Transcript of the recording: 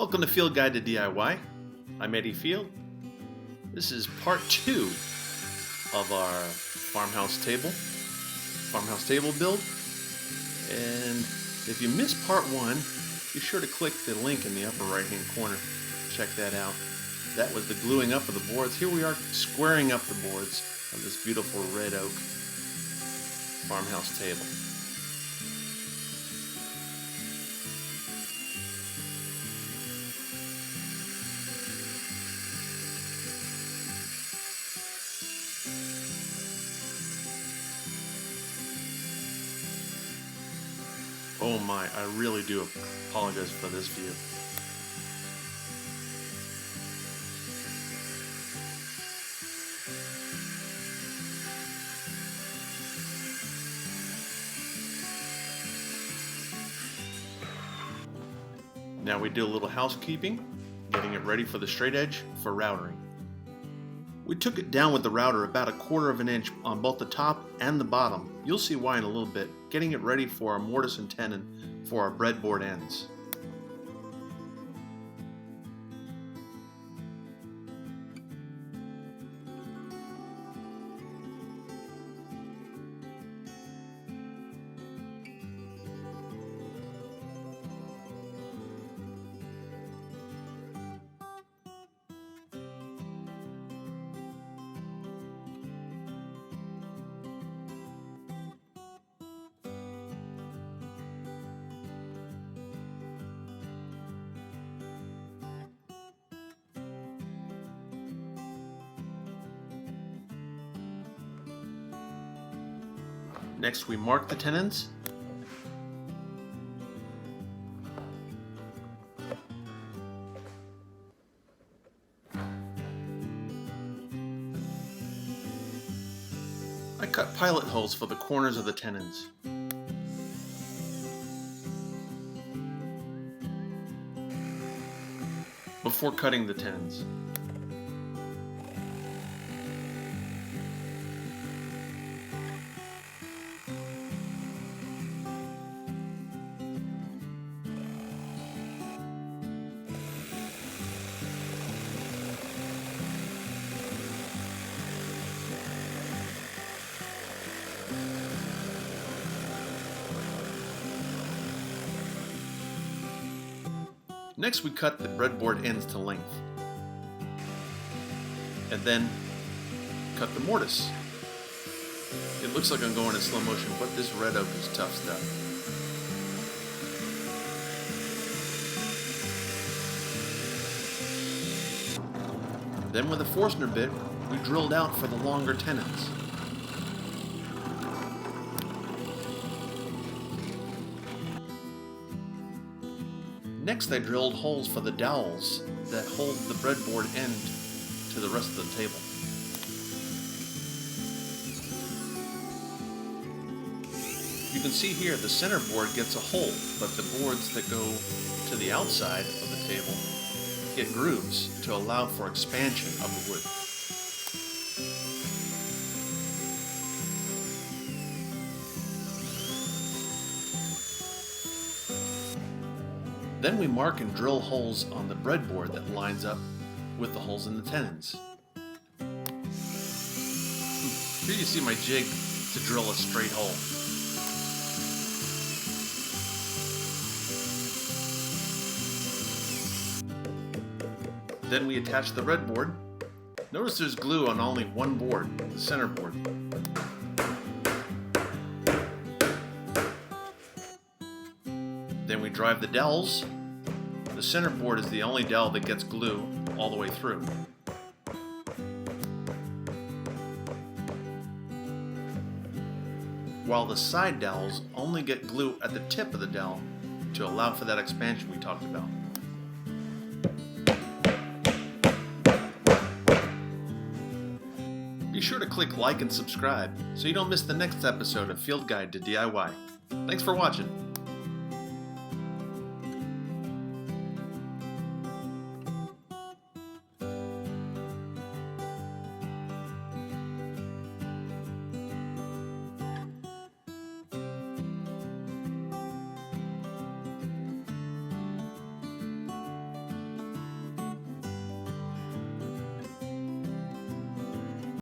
Welcome to Field Guide to DIY. I'm Eddie Field. This is part 2 of our farmhouse table build. And if you missed part 1, be sure to click the link in the upper right hand corner. Check that out. That was the gluing up of the boards. Here we are squaring up the boards of this beautiful red oak farmhouse table. Oh my, I really do apologize for this view. Now we do a little housekeeping, getting it ready for the straight edge for routering. We took it down with the router about 1/4 of an inch on both the top and the bottom. You'll see why in a little bit, getting it ready for our mortise and tenon for our breadboard ends. Next we mark the tenons. I cut pilot holes for the corners of the tenons. Before cutting the tenons. Next we cut the breadboard ends to length, and then cut the mortise. It looks like I'm going in slow motion, but this red oak is tough stuff. Then with a Forstner bit, we drilled out for the longer tenons. Next I drilled holes for the dowels that hold the breadboard end to the rest of the table. You can see here the center board gets a hole, but the boards that go to the outside of the table get grooves to allow for expansion of the wood. Then we mark and drill holes on the breadboard that lines up with the holes in the tenons. Here you see my jig to drill a straight hole. Then we attach the breadboard. Notice there's glue on only one board, the center board. Then we drive the dowels. The center board is the only dowel that gets glue all the way through. While the side dowels only get glue at the tip of the dowel to allow for that expansion we talked about. Be sure to click like and subscribe so you don't miss the next episode of Field Guide to DIY. Thanks for watching.